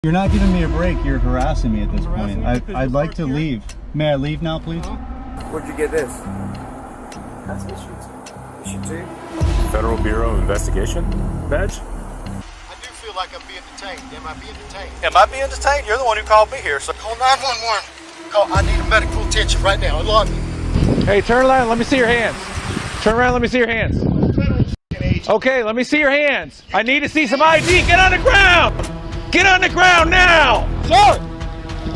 You're not giving me a break. You're harassing me at this point. I'd like to leave. May I leave now, please? Where'd you get this? That's issued to you. Federal Bureau of Investigation badge? I do feel like I'm being detained. Am I being detained? Am I being detained? You're the one who called me here, so Call 911. Call. I need medical attention right now. Log me. Hey, turn around. Let me see your hands. Turn around. Let me see your hands. Okay, let me see your hands. I need to see some ID. Get on the ground. Get on the ground now. Sir,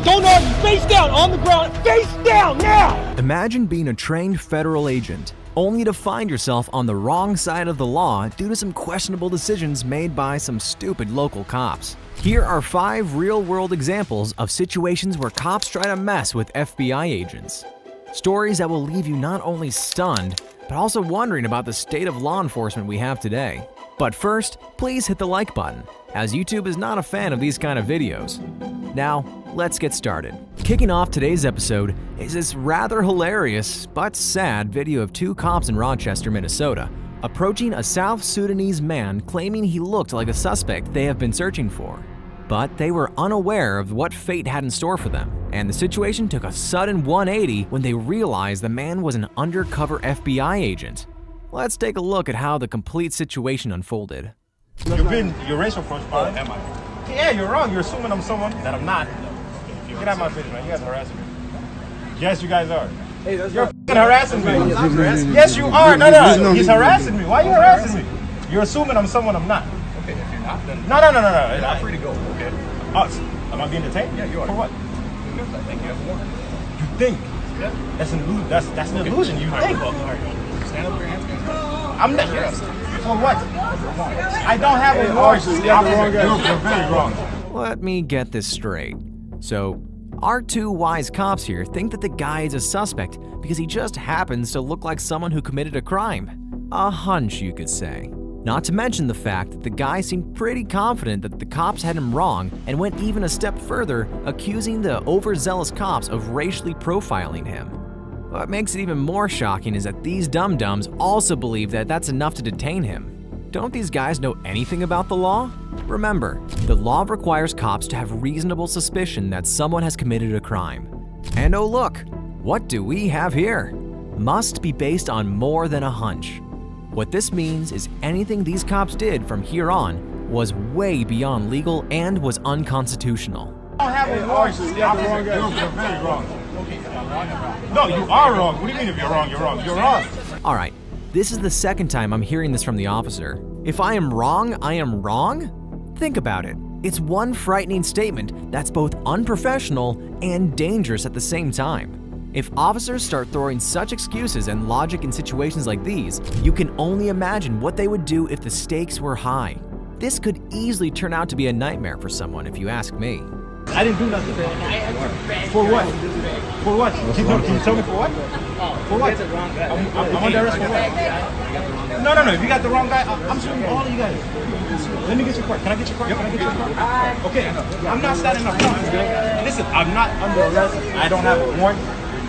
don't argue. Face down on the ground. Face down now. Imagine being a trained federal agent, only to find yourself on the wrong side of the law due to some questionable decisions made by some stupid local cops. Here are 5 real-world examples of situations where cops try to mess with FBI agents. Stories that will leave you not only stunned, but also wondering about the state of law enforcement we have today. But first, please hit the like button, as YouTube is not a fan of these kind of videos. Now, let's get started. Kicking off today's episode is this rather hilarious but sad video of 2 cops in Rochester, Minnesota, approaching a South Sudanese man claiming he looked like a suspect they have been searching for. But they were unaware of what fate had in store for them, and the situation took a sudden 180 when they realized the man was an undercover FBI agent. Let's take a look at how the complete situation unfolded. You're racial profile. Am I? Yeah, you're wrong. You're assuming I'm someone that I'm not. Get out of my face, man. You guys are harassing me. Yes, you guys are. Hey, you're harassing me. Yes, you are. No. He's harassing me. Why are you harassing me? You're assuming I'm someone I'm not. Okay, if you're not, then No. you're free to go. Okay. Am I being detained? Yeah, you are. For what? Because I think you have a warrant. You think? Yeah. That's an illusion. That's an illusion. You think? Stand up with your hands. I'm not. For what? I don't have a warrant. You're very wrong. Let me get this straight. So, our 2 wise cops here think that the guy is a suspect because he just happens to look like someone who committed a crime. A hunch, you could say. Not to mention the fact that the guy seemed pretty confident that the cops had him wrong and went even a step further, accusing the overzealous cops of racially profiling him. What makes it even more shocking is that these dum-dums also believe that that's enough to detain him. Don't these guys know anything about the law? Remember, the law requires cops to have reasonable suspicion that someone has committed a crime. And oh look, what do we have here? Must be based on more than a hunch. What this means is anything these cops did from here on was way beyond legal and was unconstitutional. I don't have a warrant. You're very wrong. No, you are wrong. What do you mean if you're wrong? You're wrong. You're wrong. All right, this is the second time I'm hearing this from the officer. If I am wrong, I am wrong? Think about it. It's one frightening statement that's both unprofessional and dangerous at the same time. If officers start throwing such excuses and logic in situations like these, you can only imagine what they would do if the stakes were high. This could easily turn out to be a nightmare for someone, if you ask me. I didn't do nothing. For what? For what? Can you tell me for what? For what? I'm under arrest for what? No. If you got the wrong guy, I'm suing all of you guys. Let me get your card. Can I get your card? Okay. I'm not standing up front. Listen, I'm not under arrest. I don't have a warrant.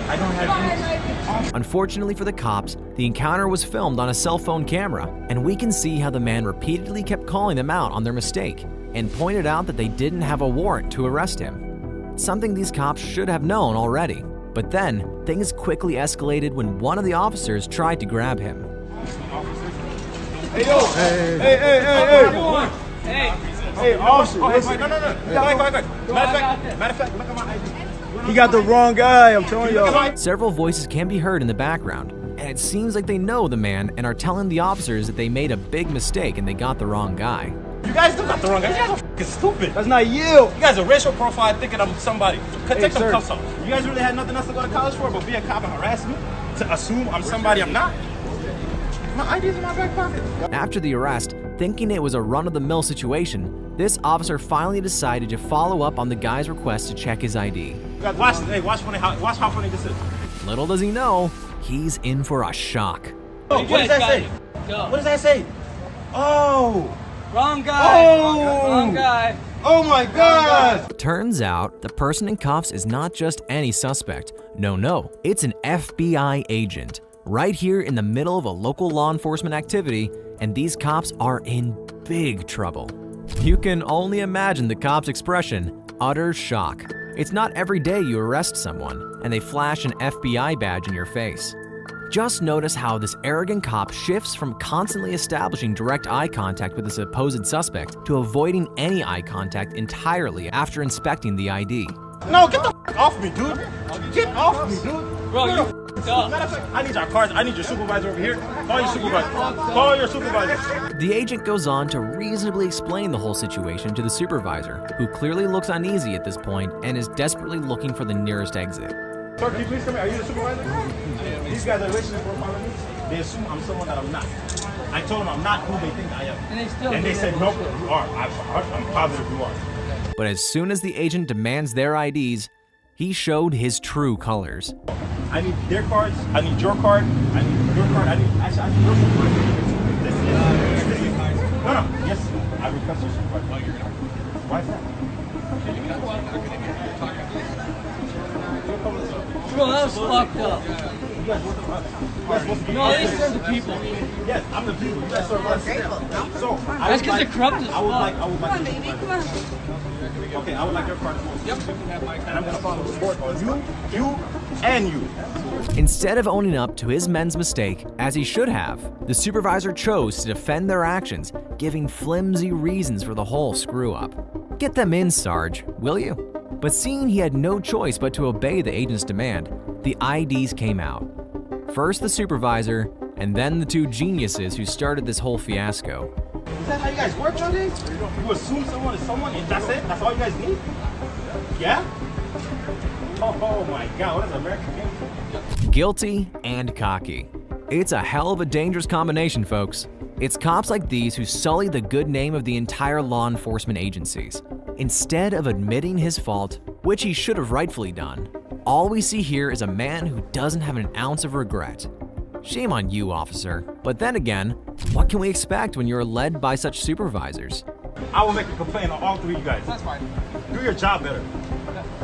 I don't have. Unfortunately for the cops, the encounter was filmed on a cell phone camera, and we can see how the man repeatedly kept calling them out on their mistake and pointed out that they didn't have a warrant to arrest him. Something these cops should have known already. But then, things quickly escalated when one of the officers tried to grab him. Hey, yo! Hey, officer! No. Matter of fact, look at my ID. He got the wrong guy, I'm telling y'all. Several voices can be heard in the background, and it seems like they know the man and are telling the officers that they made a big mistake and they got the wrong guy. You guys still got the wrong guy. You guys are f***ing stupid. That's not you. You guys are racial profile thinking I'm somebody. Take some sir. cuffs off. You guys really had nothing else to go to college for but be a cop and harass me? To assume I'm somebody I'm not? My ID's in my back pocket. After the arrest, thinking it was a run-of-the-mill situation, this officer finally decided to follow up on the guy's request to check his ID. Watch how funny this is. Little does he know, he's in for a shock. Oh, what does that say? What does that say? Oh! Wrong guy. Oh! Wrong guy. Oh my God! Turns out, the person in cuffs is not just any suspect. No, it's an FBI agent. Right here in the middle of a local law enforcement activity, and these cops are in big trouble. You can only imagine the cop's expression, utter shock. It's not every day you arrest someone and they flash an FBI badge in your face. Just notice how this arrogant cop shifts from constantly establishing direct eye contact with a supposed suspect to avoiding any eye contact entirely after inspecting the ID. No, get the f off me, dude. Get off me, dude. Bro, you Matter of fact, I need our cars. I need your supervisor over here. Call your supervisor. Call your supervisor. The agent goes on to reasonably explain the whole situation to the supervisor, who clearly looks uneasy at this point and is desperately looking for the nearest exit. Sir, can you please come here? Are you the supervisor? These guys are racing for following me. They assume I'm someone that I'm not. I told them I'm not who they think I am. And they said, nope, you are. I'm positive you are. But as soon as the agent demands their IDs, he showed his true colors. I need their cards. I need your card. I need your card. I need your supervisor. This is no. Yes, I request your supervisor. Oh, you're gonna. Why is that? Bro, that was fucked up. You guys work with us. No, these are the people. Yes, I'm the people. You guys serve us. So That's because they're corrupt as fuck. I would like okay, I would like your card as well. Yep. And I'm gonna follow the report on you, and you. Instead of owning up to his men's mistake, as he should have, the supervisor chose to defend their actions, giving flimsy reasons for the whole screw-up. Get them in, Sarge, will you? But seeing he had no choice but to obey the agent's demand, the IDs came out. First the supervisor, and then the two geniuses who started this whole fiasco. Is that how you guys work nowadays? You assume someone is someone and that's it? That's all you guys need? Yeah? Oh my God, what is American game? Guilty and cocky. It's a hell of a dangerous combination, folks. It's cops like these who sully the good name of the entire law enforcement agencies. Instead of admitting his fault, which he should have rightfully done, all we see here is a man who doesn't have an ounce of regret. Shame on you, officer. But then again, what can we expect when you're led by such supervisors? I will make a complaint on all three of you guys. That's fine. Do your job better.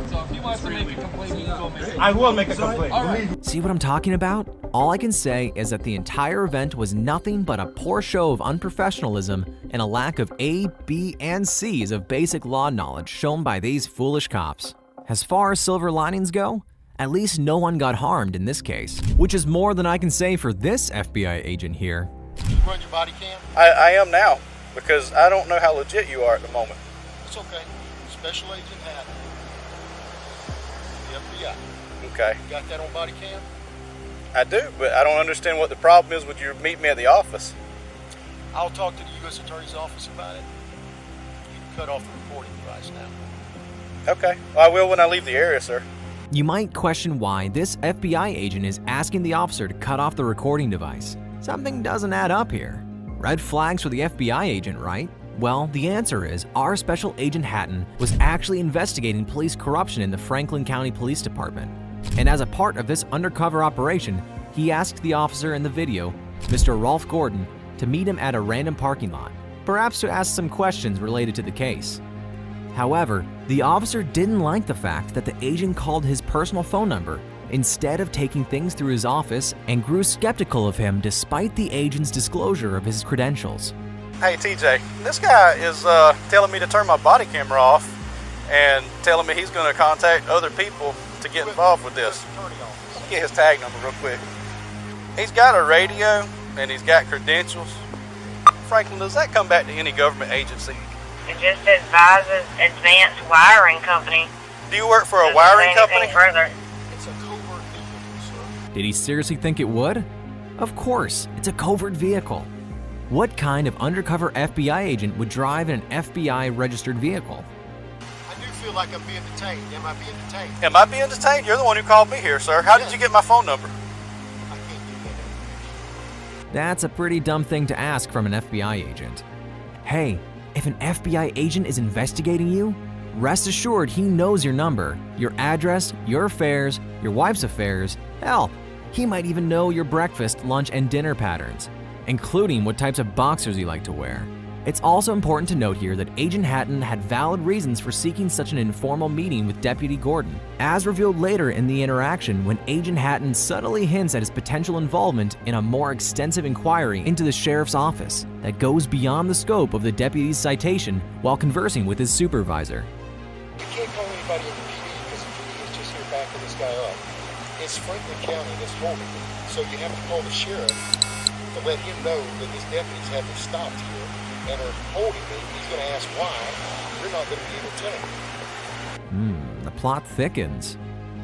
So if he wants to make a complaint, you go make it. I will make a complaint. All right. See what I'm talking about? All I can say is that the entire event was nothing but a poor show of unprofessionalism and a lack of A, B, and C's of basic law knowledge shown by these foolish cops. As far as silver linings go, at least no one got harmed in this case, which is more than I can say for this FBI agent here. You run your body cam? I am now, because I don't know how legit you are at the moment. It's okay. Special Agent Haddon. The FBI. Okay. You got that on body cam? I do, but I don't understand what the problem is with you meeting me at the office. I'll talk to the U.S. Attorney's Office about it. You can cut off the recording device now. Okay. Well, I will when I leave the area, sir. You might question why this FBI agent is asking the officer to cut off the recording device. Something doesn't add up here. Red flags for the FBI agent, right? Well, the answer is our Special Agent Hatton was actually investigating police corruption in the Franklin County Police Department. And as a part of this undercover operation, he asked the officer in the video, Mr. Rolf Gordon, to meet him at a random parking lot, perhaps to ask some questions related to the case. However, the officer didn't like the fact that the agent called his personal phone number instead of taking things through his office and grew skeptical of him despite the agent's disclosure of his credentials. Hey, TJ, this guy is telling me to turn my body camera off and telling me he's going to contact other people to get involved with this. Let me get his tag number real quick. He's got a radio and he's got credentials. Franklin, does that come back to any government agency? It just says Advanced Wiring Company. Do you work for a wiring company? Further. It's a covert vehicle, sir. Did he seriously think it would? Of course, it's a covert vehicle. What kind of undercover FBI agent would drive in an FBI-registered vehicle? I do feel like I'm being detained. Am I being detained? Am I being detained? You're the one who called me here, sir. How did you get my phone number? I can't give you that. That's a pretty dumb thing to ask from an FBI agent. Hey, if an FBI agent is investigating you, rest assured he knows your number, your address, your affairs, your wife's affairs. Hell, he might even know your breakfast, lunch, and dinner patterns, including what types of boxers you like to wear. It's also important to note here that Agent Hatton had valid reasons for seeking such an informal meeting with Deputy Gordon, as revealed later in the interaction when Agent Hatton subtly hints at his potential involvement in a more extensive inquiry into the sheriff's office that goes beyond the scope of the deputy's citation while conversing with his supervisor. You can't call anybody in the PD because the PD is just here backing this guy up. It's Franklin County that's holding him. So you have to call the sheriff to let him know that his deputies have him stopped here and are holding me. He's going to ask why. You're not going to be able to tell him. The plot thickens.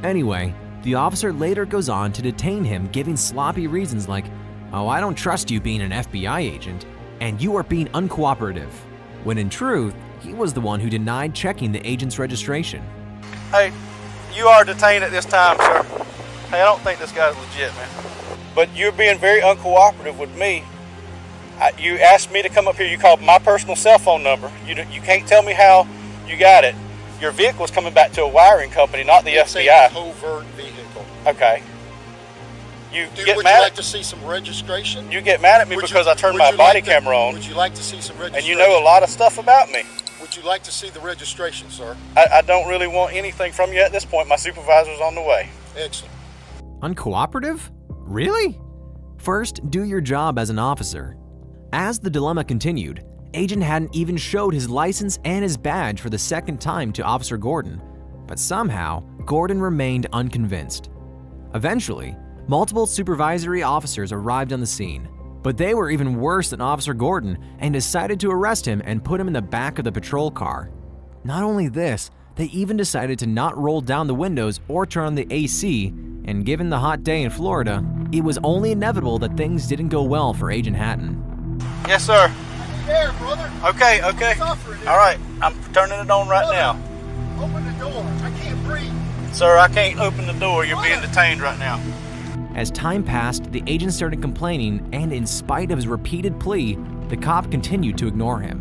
Anyway, the officer later goes on to detain him, giving sloppy reasons like, "Oh, I don't trust you being an FBI agent, and you are being uncooperative," when in truth, he was the one who denied checking the agent's registration. Hey, you are detained at this time, sir. Hey, I don't think this guy's legit, man. But you're being very uncooperative with me. You asked me to come up here. You called my personal cell phone number. You can't tell me how you got it. Your vehicle's coming back to a wiring company, not the It's FBI. a covert vehicle. Okay. Would you like to see some registration? You get mad at me because I turned my body camera on. Would you like to see some registration? And you know a lot of stuff about me. Would you like to see the registration, sir? I don't really want anything from you at this point. My supervisor's on the way. Excellent. Uncooperative? Really? First, do your job as an officer. As the dilemma continued, Agent Hatton even showed his license and his badge for the second time to Officer Gordon, but somehow, Gordon remained unconvinced. Eventually, multiple supervisory officers arrived on the scene, but they were even worse than Officer Gordon and decided to arrest him and put him in the back of the patrol car. Not only this, they even decided to not roll down the windows or turn on the AC, and given the hot day in Florida, it was only inevitable that things didn't go well for Agent Hatton. Yes, sir. There, brother. Okay. All right, I'm turning it on right now. Open the door. I can't breathe. Sir, I can't open the door. You're being detained right now. As time passed, the agent started complaining, and in spite of his repeated plea, the cop continued to ignore him.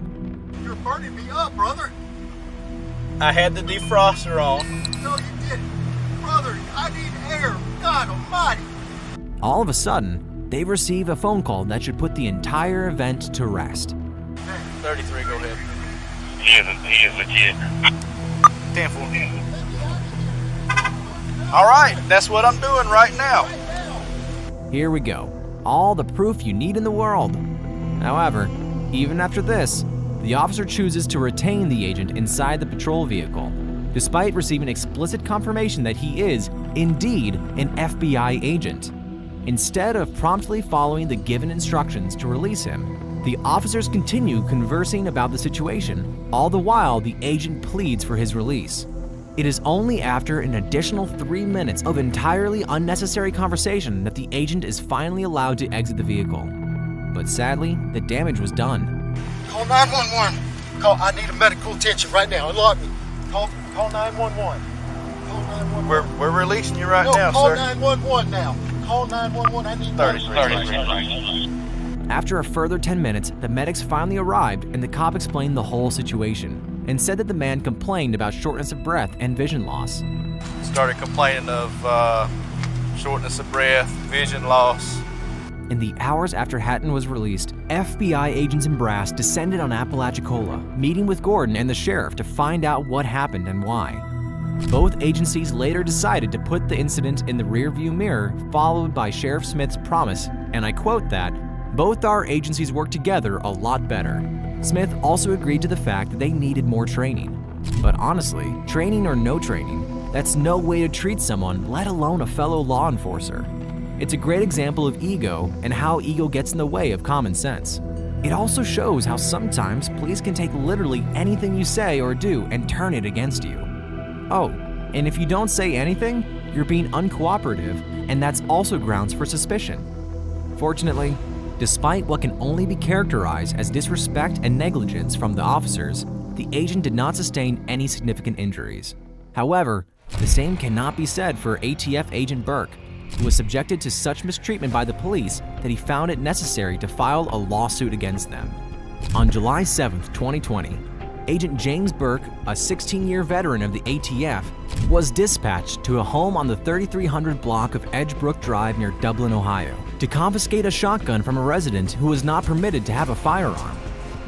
You're burning me up, brother. I had the defroster on. No, you didn't. Brother, I need air. God almighty. All of a sudden, they receive a phone call that should put the entire event to rest. 33, go ahead. He is legit. 10-4. All right, that's what I'm doing right now. Here we go. All the proof you need in the world. However, even after this, the officer chooses to retain the agent inside the patrol vehicle, despite receiving explicit confirmation that he is, indeed, an FBI agent. Instead of promptly following the given instructions to release him, the officers continue conversing about the situation, all the while the agent pleads for his release. It is only after an additional 3 minutes of entirely unnecessary conversation that the agent is finally allowed to exit the vehicle. But sadly, the damage was done. Call 911. I need a medical attention right now. Unlock me. Call 911. Call 911. We're releasing you right no, now, call sir. 911 now. Call 911. I need 33. After a further 10 minutes, the medics finally arrived and the cop explained the whole situation and said that the man complained about shortness of breath and vision loss. Started complaining of shortness of breath, vision loss. In the hours after Hatton was released, FBI agents in brass descended on Apalachicola, meeting with Gordon and the sheriff to find out what happened and why. Both agencies later decided to put the incident in the rearview mirror, followed by Sheriff Smith's promise, and I quote that, "Both our agencies work together a lot better." Smith also agreed to the fact that they needed more training. But honestly, training or no training, that's no way to treat someone, let alone a fellow law enforcer. It's a great example of ego and how ego gets in the way of common sense. It also shows how sometimes police can take literally anything you say or do and turn it against you. Oh, and if you don't say anything, you're being uncooperative, and that's also grounds for suspicion. Fortunately, despite what can only be characterized as disrespect and negligence from the officers, the agent did not sustain any significant injuries. However, the same cannot be said for ATF agent Burke, who was subjected to such mistreatment by the police that he found it necessary to file a lawsuit against them. On July 7, 2020, Agent James Burke, a 16-year veteran of the ATF, was dispatched to a home on the 3300 block of Edgebrook Drive near Dublin, Ohio, to confiscate a shotgun from a resident who was not permitted to have a firearm.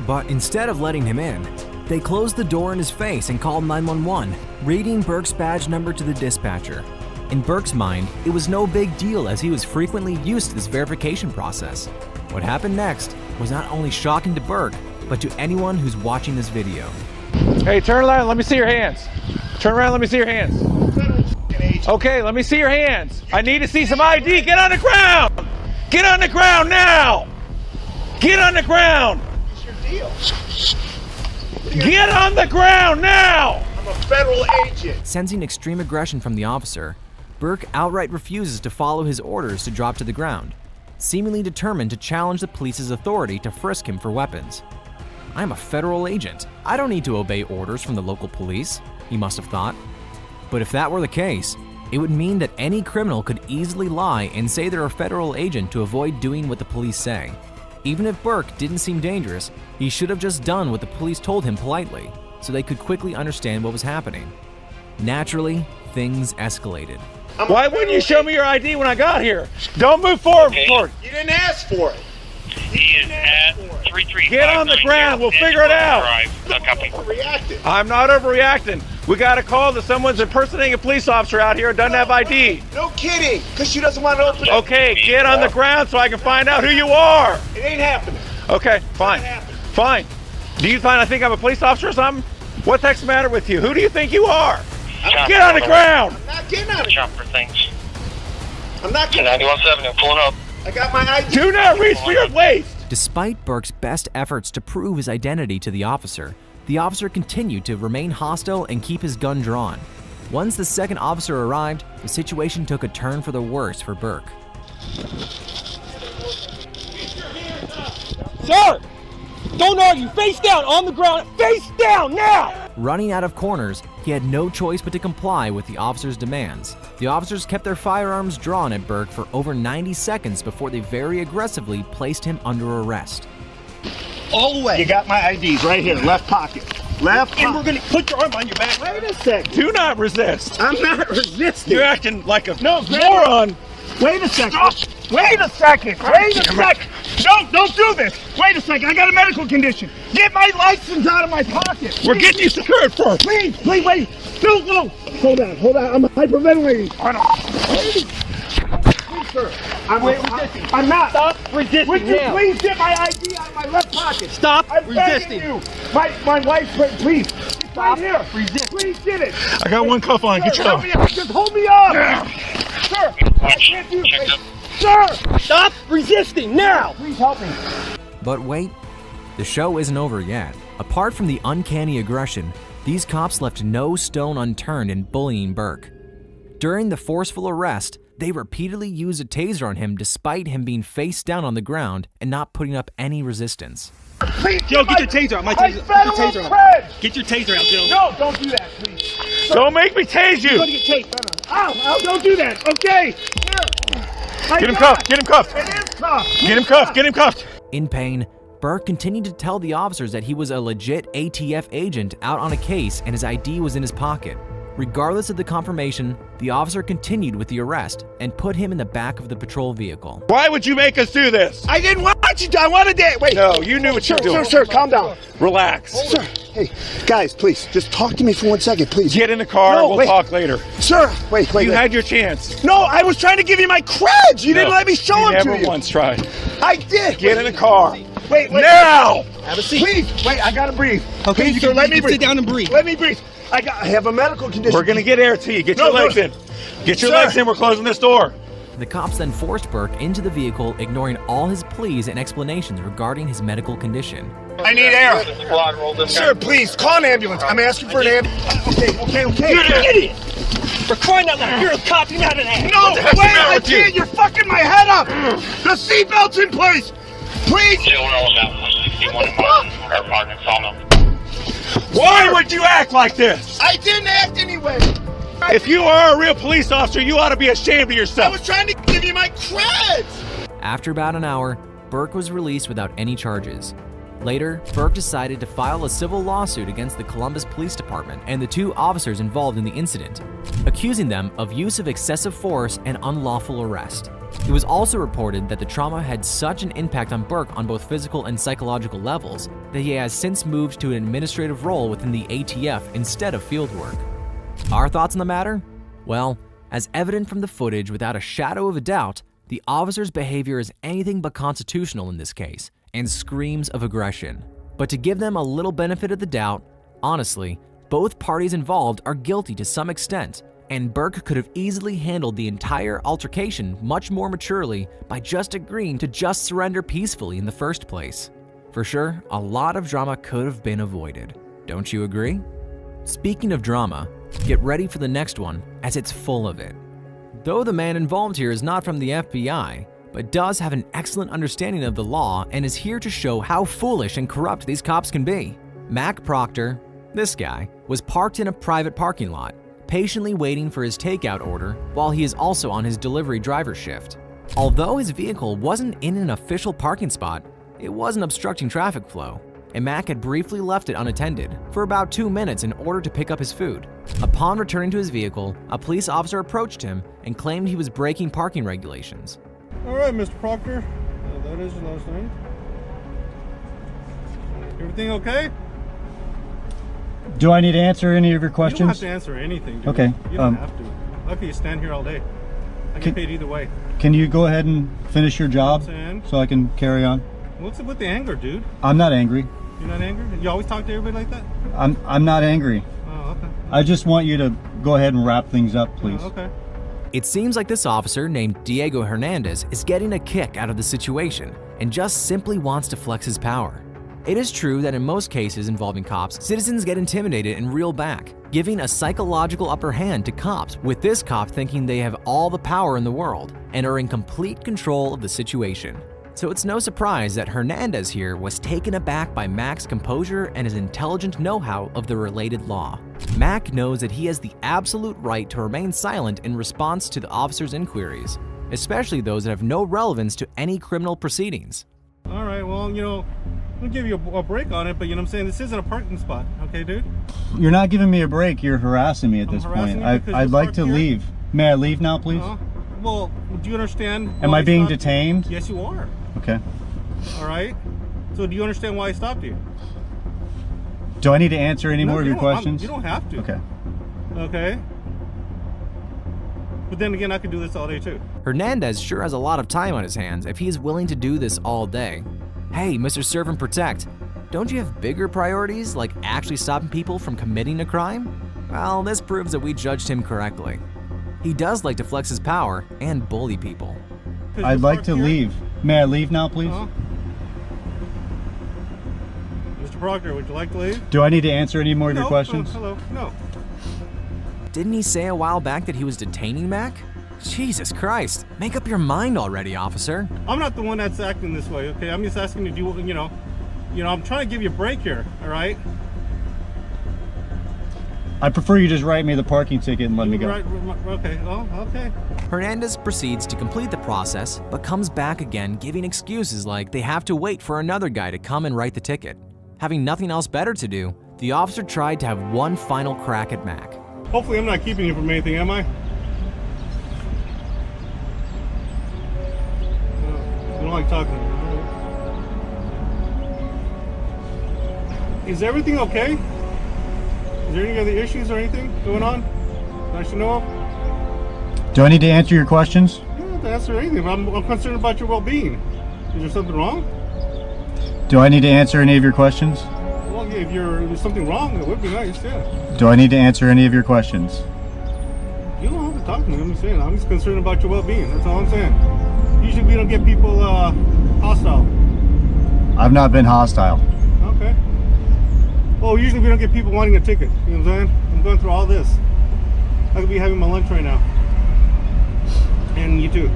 But instead of letting him in, they closed the door in his face and called 911, reading Burke's badge number to the dispatcher. In Burke's mind, it was no big deal as he was frequently used to this verification process. What happened next was not only shocking to Burke, but to anyone who's watching this video. Hey, turn around, let me see your hands. Turn around, let me see your hands. Okay, let me see your hands. I need to see some ID. Get on the ground! Get on the ground now! Get on the ground! What's your deal? Get on the ground now! I'm a federal agent. Sensing extreme aggression from the officer, Burke outright refuses to follow his orders to drop to the ground, seemingly determined to challenge the police's authority to frisk him for weapons. I'm a federal agent. I don't need to obey orders from the local police, he must have thought. But if that were the case, it would mean that any criminal could easily lie and say they're a federal agent to avoid doing what the police say. Even if Burke didn't seem dangerous, he should have just done what the police told him politely, so they could quickly understand what was happening. Naturally, things escalated. Why wouldn't you show me your ID when I got here? Don't move forward. You didn't ask for it. He is at 335. Get on the ground. We'll figure it out. Overreacted. I'm not overreacting. We got a call that someone's impersonating a police officer out here and doesn't have ID. No kidding, because she doesn't want to open it. Okay, get on the ground so I can find out who you are. It ain't happening. Okay, fine. Fine. Do you find I think I'm a police officer or something? What the heck's the matter with you? Who do you think you are? Get on the ground. I'm not getting on it. Jump for things. I'm not getting on it. 91.7, I'm pulling up. I got my ID. Do not reach for your waist. Despite Burke's best efforts to prove his identity to the officer continued to remain hostile and keep his gun drawn. Once the second officer arrived, the situation took a turn for the worse for Burke. Sir! Don't argue! Face down! On the ground! Face down! Now! Running out of corners, he had no choice but to comply with the officer's demands. The officers kept their firearms drawn at Burke for over 90 seconds before they very aggressively placed him under arrest. All the way. You got my IDs right here, left pocket. Left pocket. And we're gonna put your arm on your back. Wait a second. Do not resist. I'm not resisting. You're acting like a moron. Wait a second. Wait a second. Wait a second. No, don't do this. Wait a second. I got a medical condition. Get my license out of my pocket. We're getting you secured first. Please, wait. No. Hold on. I'm hyperventilating. Please, sir. I'm not. Stop resisting. Would you now. please get my ID out of my left pocket? Stop I'm resisting. begging you. My wife, please. It's right here. Resist. Please get it. I got one cuff on. Get your Help me up. Just hold me up. Sir, I can't do this. Sir! Stop resisting now! Please help me. But wait, the show isn't over yet. Apart from the uncanny aggression, these cops left no stone unturned in bullying Burke. During the forceful arrest, they repeatedly used a taser on him despite him being face down on the ground and not putting up any resistance. Please, Joe, get your taser out. My taser. Get your taser out. Get your taser out, Joe. No, don't do that, please. Sir, Don't make me tase you. you're gonna get tased. Ow, don't do that. Okay. Here. Get him cuffed. Get him cuffed. It is cuffed. Get him cuffed. Get him cuffed. In pain, Burke continued to tell the officers that he was a legit ATF agent out on a case and his ID was in his pocket. Regardless of the confirmation, the officer continued with the arrest and put him in the back of the patrol vehicle. Why would you make us do this? I didn't want you to. I wanted that. Wait. No, you knew what you were doing. Sir, calm down. Relax. Sir, hey, guys, please, just talk to me for 1 second, please. Get in the car. No, We'll wait. talk later. Sir, wait. You had your chance. No, I was trying to give you my creds. You didn't let me show them to Never you. once tried. I did. Get in the car. Wait. Now! Have a seat. Please, wait, I gotta breathe. Okay, Please, you sir, can, let me you can breathe. sit down and breathe. Let me breathe. I have a medical condition. We're gonna get air to you. Get your legs in. Get your Sir. legs in. We're closing this door. The cops then forced Burke into the vehicle, ignoring all his pleas and explanations regarding his medical condition. I need air. Sir, please, call an ambulance. I'm asking for an ambulance. Okay. You're an idiot! For crying out loud, you're a cop, you're not an ass! No, the heck's the wait, matter I with you? can't. You're fucking my head up. The seatbelt's in place. Please. Why would you act like this? I didn't act anyway. If you are a real police officer, you ought to be ashamed of I yourself. was trying to give you my creds. After about an hour, Burke was released without any charges. Later, Burke decided to file a civil lawsuit against the Columbus Police Department and the two officers involved in the incident, accusing them of use of excessive force and unlawful arrest. It was also reported that the trauma had such an impact on Burke on both physical and psychological levels that he has since moved to an administrative role within the ATF instead of field work. Our thoughts on the matter? Well, as evident from the footage without a shadow of a doubt, the officer's behavior is anything but constitutional in this case and screams of aggression. But to give them a little benefit of the doubt, honestly, both parties involved are guilty to some extent, and Burke could have easily handled the entire altercation much more maturely by just agreeing to just surrender peacefully in the first place. For sure, a lot of drama could have been avoided. Don't you agree? Speaking of drama, get ready for the next one, as it's full of it. Though the man involved here is not from the FBI, but does have an excellent understanding of the law and is here to show how foolish and corrupt these cops can be. Mac Proctor, this guy, was parked in a private parking lot, patiently waiting for his takeout order while he is also on his delivery driver shift. Although his vehicle wasn't in an official parking spot, it wasn't obstructing traffic flow, and Mac had briefly left it unattended for about 2 minutes in order to pick up his food. Upon returning to his vehicle, a police officer approached him and claimed he was breaking parking regulations. All right, Mr. Proctor. That is your last name. Everything okay? Do I need to answer any of your questions? You don't have to answer anything, dude. Okay. You don't have to. Lucky you stand here all day. I get paid either way. Can you go ahead and finish your job so I can carry on? What's up with the anger, dude? I'm not angry. You're not angry? You always talk to everybody like that? I'm not angry. Oh, okay. I just want you to go ahead and wrap things up, please. Oh, okay. It seems like this officer named Diego Hernandez is getting a kick out of the situation and just simply wants to flex his power. It is true that in most cases involving cops, citizens get intimidated and reel back, giving a psychological upper hand to cops, with this cop thinking they have all the power in the world and are in complete control of the situation. So it's no surprise that Hernandez here was taken aback by Mac's composure and his intelligent know-how of the related law. Mac knows that he has the absolute right to remain silent in response to the officer's inquiries, especially those that have no relevance to any criminal proceedings. All right, well, you know, I'll give you a break on it, but you know what I'm saying? This isn't a parking spot, okay, dude? You're not giving me a break. You're harassing me at this point. I'd like to leave. May I leave now, please? Well, do you understand? Am I being detained? Yes, you are. Okay. All right. So do you understand why I stopped you? Do I need to answer any more of your questions? You don't have to. Okay. Okay. But then again, I could do this all day too. Hernandez sure has a lot of time on his hands if he is willing to do this all day. Hey, Mr. Serve and Protect, don't you have bigger priorities like actually stopping people from committing a crime? Well, this proves that we judged him correctly. He does like to flex his power and bully people. I'd like to leave. May I leave now, please? Mr. Proctor, would you like to leave? Do I need to answer any more of your questions? Hello. No. Didn't he say a while back that he was detaining Mac? Jesus Christ, make up your mind already, officer. I'm not the one that's acting this way, okay? I'm just asking you to do, you know, I'm trying to give you a break here, all right? I prefer you just write me the parking ticket and let me go. Right, okay, oh, okay. Hernandez proceeds to complete the process, but comes back again giving excuses like they have to wait for another guy to come and write the ticket. Having nothing else better to do, the officer tried to have one final crack at Mac. Hopefully I'm not keeping you from anything, am I? I don't like talking. Is everything okay? Is there any other issues or anything going on that I should know of? Do I need to answer your questions? You don't have to answer anything, but I'm concerned about your well-being. Is there something wrong? Do I need to answer any of your questions? Well, yeah, if there's something wrong, it would be nice, yeah. Do I need to answer any of your questions? You don't have to talk to me, I'm just saying. I'm just concerned about your well-being, that's all I'm saying. Usually we don't get people hostile. I've not been hostile. Okay. Well, usually we don't get people wanting a ticket. You know what I'm saying? I'm going through all this. I could be having my lunch right now. And you too.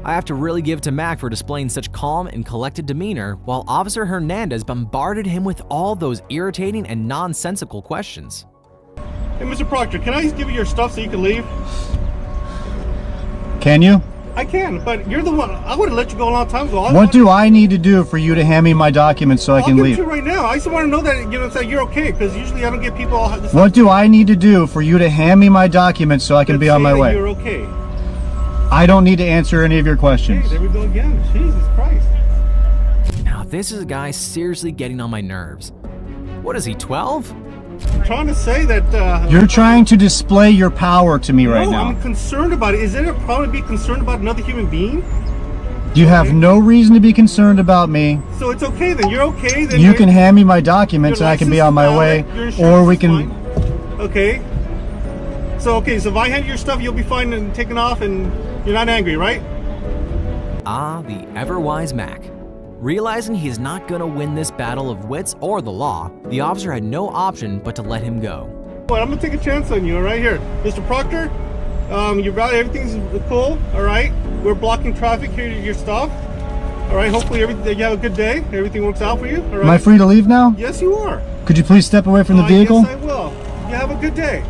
I have to really give to Mac for displaying such calm and collected demeanor while Officer Hernandez bombarded him with all those irritating and nonsensical questions. Hey, Mr. Proctor, can I just give you your stuff so you can leave? Can you? I can, but you're the one. I would have let you go a long time ago. What do I need to do for you to hand me my documents so I can leave? I'll give it to you right now. I just want to know that, you know, that you're okay, because usually I don't get people all this. What do I need to do for you to hand me my documents so I can be on my way? You're okay. I don't need to answer any of your questions. Hey, there we go again. Jesus Christ. Now this is a guy seriously getting on my nerves. What is he, 12? I'm trying to say that... You're trying to display your power to me right now. I'm concerned about it. Is there a problem to be concerned about another human being? You have no reason to be concerned about me. So it's okay then. You're okay then. You can hand me my documents and I can be on my way. Or we can... Okay. So if I hand you your stuff, you'll be fine and taken off and you're not angry, right? Ah, the ever-wise Mac. Realizing he is not gonna win this battle of wits or the law, the officer had no option but to let him go. Well, I'm gonna take a chance on you, all right? Here, Mr. Proctor, you got everything's cool, all right? We're blocking traffic here to your stop. All right, hopefully you have a good day. Everything works out for you, all right? Am I free to leave now? Yes, you are. Could you please step away from the vehicle? Yes, I will. You have a good day.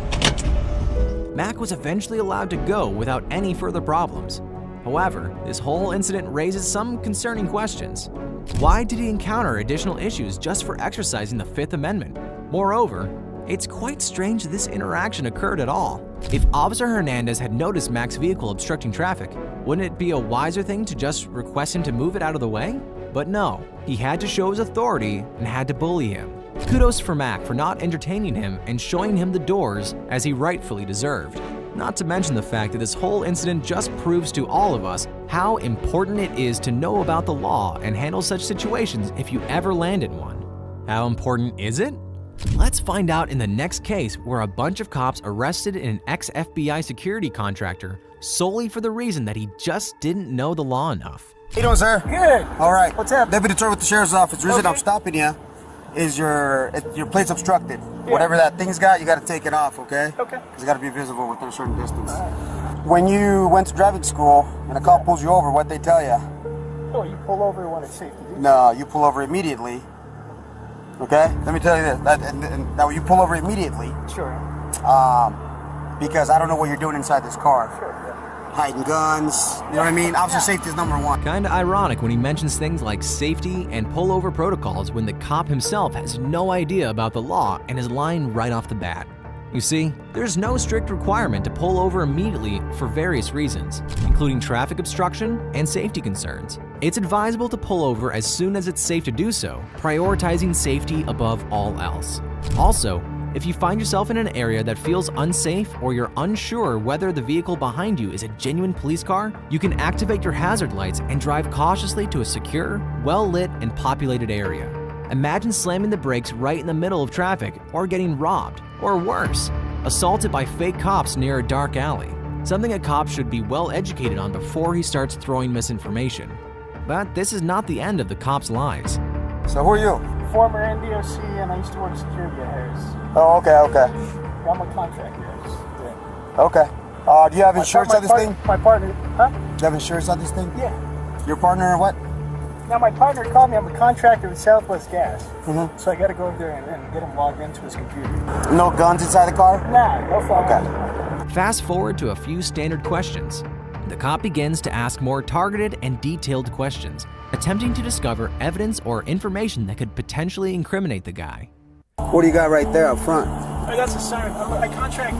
Mac was eventually allowed to go without any further problems. However, this whole incident raises some concerning questions. Why did he encounter additional issues just for exercising the Fifth Amendment? Moreover, it's quite strange this interaction occurred at all. If Officer Hernandez had noticed Mac's vehicle obstructing traffic, wouldn't it be a wiser thing to just request him to move it out of the way? But no, he had to show his authority and had to bully him. Kudos for Mac for not entertaining him and showing him the doors as he rightfully deserved. Not to mention the fact that this whole incident just proves to all of us how important it is to know about the law and handle such situations if you ever land in one. How important is it? Let's find out in the next case where a bunch of cops arrested an ex-FBI security contractor solely for the reason that he just didn't know the law enough. How you doing, sir? Good. All right. What's up? Deputy Troy with the Sheriff's Office. The reason I'm stopping you is your plate's obstructed. Yeah. Whatever that thing's got, you got to take it off, okay? Okay. It's got to be visible within a certain distance. When you went to driving school and a cop pulls you over, what'd they tell you? Oh, you pull over when it's safe to do. No, you pull over immediately. Okay? Let me tell you this. Now, you pull over immediately. Sure. Because I don't know what you're doing inside this car. Sure. Yeah. Hiding guns, you know what I mean? Officer safety is number one. Kinda ironic when he mentions things like safety and pullover protocols when the cop himself has no idea about the law and is lying right off the bat. You see, there's no strict requirement to pull over immediately for various reasons, including traffic obstruction and safety concerns. It's advisable to pull over as soon as it's safe to do so, prioritizing safety above all else. Also, if you find yourself in an area that feels unsafe or you're unsure whether the vehicle behind you is a genuine police car, you can activate your hazard lights and drive cautiously to a secure, well-lit, and populated area. Imagine slamming the brakes right in the middle of traffic or getting robbed, or worse, assaulted by fake cops near a dark alley. Something a cop should be well educated on before he starts throwing misinformation. But this is not the end of the cops' lives. So who are you? Former NDOC, and I used to work security at Harris. Oh, okay. I'm a contractor. Okay. Do you have insurance on this thing? My partner, huh? Do you have insurance on this thing? Yeah. Your partner or what? Now my partner called me. I'm a contractor with Southwest Gas. Mm-hmm. So I got to go over there and get him logged into his computer. No guns inside the car? Nah, no phone. Okay. Fast forward to a few standard questions. The cop begins to ask more targeted and detailed questions, attempting to discover evidence or information that could potentially incriminate the guy. What do you got right there up front? Oh, that's a siren. I contract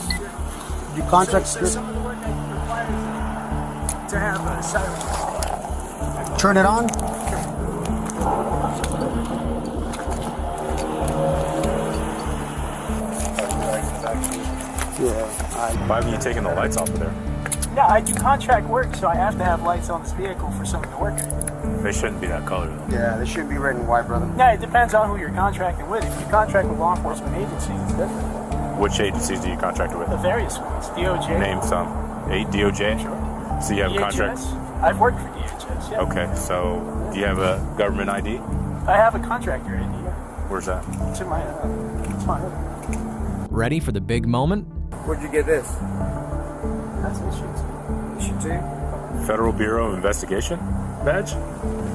security. You contract security? Some of the work requires to have a siren. Turn it on? Yeah. Why haven't you taken the lights off of there? Yeah, I do contract work, so I have to have lights on this vehicle for some of the work. They shouldn't be that color, though. Yeah, they shouldn't be red and white, brother. Yeah, it depends on who you're contracting with. If you contract with law enforcement agencies, it's different. Which agencies do you contract with? The various ones. DOJ. Name some. DOJ? Sure. So you have a contract? I've worked for DHS, yeah. Okay, so do you have a government ID? I have a contractor ID, yeah. Where's that? It's in my hood. Ready for the big moment? Where'd you get this? That's issues. Issue 2? Federal Bureau of Investigation badge?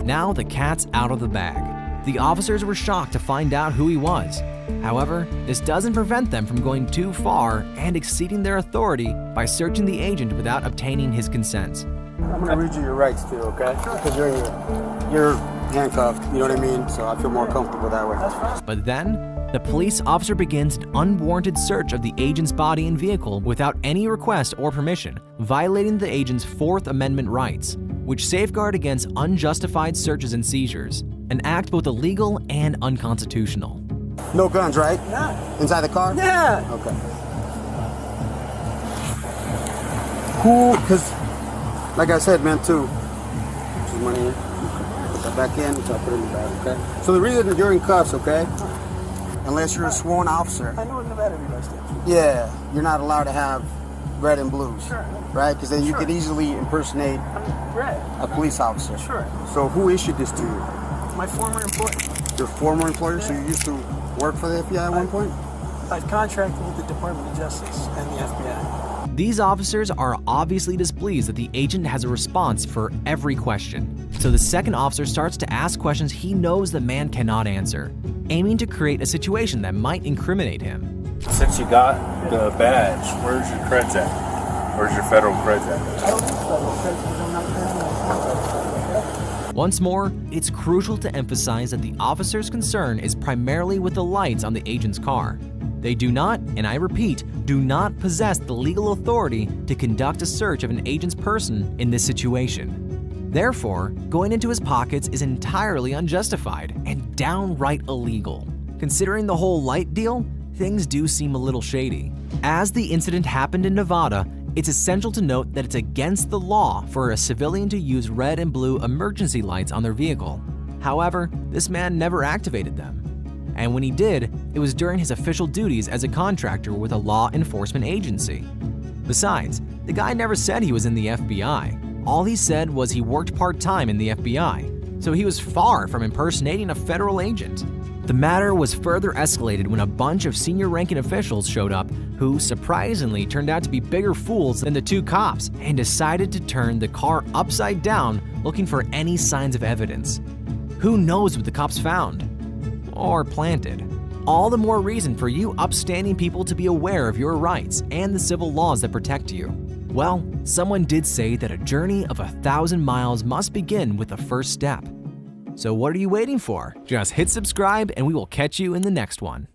Now the cat's out of the bag. The officers were shocked to find out who he was. However, this doesn't prevent them from going too far and exceeding their authority by searching the agent without obtaining his consent. I'm gonna read you your rights too, okay? Because you're handcuffed, you know what I mean? So I feel more comfortable that way. But then, the police officer begins an unwarranted search of the agent's body and vehicle without any request or permission, violating the agent's Fourth Amendment rights, which safeguard against unjustified searches and seizures, an act both illegal and unconstitutional. No guns, right? Yeah. Inside the car? Yeah. Okay. Who, because, like I said, man, too, this is money here. Put that back in, so I'll put it in the bag, okay? So the reason that you're in cuffs, okay? Unless you're a sworn officer. I know in Nevada everybody does. Yeah, you're not allowed to have red and blues. Sure. Right? Because then you Sure. could easily impersonate Red. a police officer. Sure. So who issued this to you? My former employer. Your former employer? So you used to work for the FBI at one point? I've contracted with the Department of Justice and the FBI. These officers are obviously displeased that the agent has a response for every question. So the second officer starts to ask questions he knows the man cannot answer, aiming to create a situation that might incriminate him. Since you got the badge, where's your creds at? Where's your federal creds at? I don't need federal credit because I'm not paying. Once more, it's crucial to emphasize that the officer's concern is primarily with the lights on the agent's car. They do not, and I repeat, do not possess the legal authority to conduct a search of an agent's person in this situation. Therefore, going into his pockets is entirely unjustified and downright illegal. Considering the whole light deal, things do seem a little shady. As the incident happened in Nevada, it's essential to note that it's against the law for a civilian to use red and blue emergency lights on their vehicle. However, this man never activated them. And when he did, it was during his official duties as a contractor with a law enforcement agency. Besides, the guy never said he was in the FBI. All he said was he worked part-time in the FBI, so he was far from impersonating a federal agent. The matter was further escalated when a bunch of senior-ranking officials showed up who, surprisingly, turned out to be bigger fools than the two cops and decided to turn the car upside down looking for any signs of evidence. Who knows what the cops found? Or planted. All the more reason for you upstanding people to be aware of your rights and the civil laws that protect you. Well, someone did say that a journey of 1,000 miles must begin with the first step. So what are you waiting for? Just hit subscribe and we will catch you in the next one.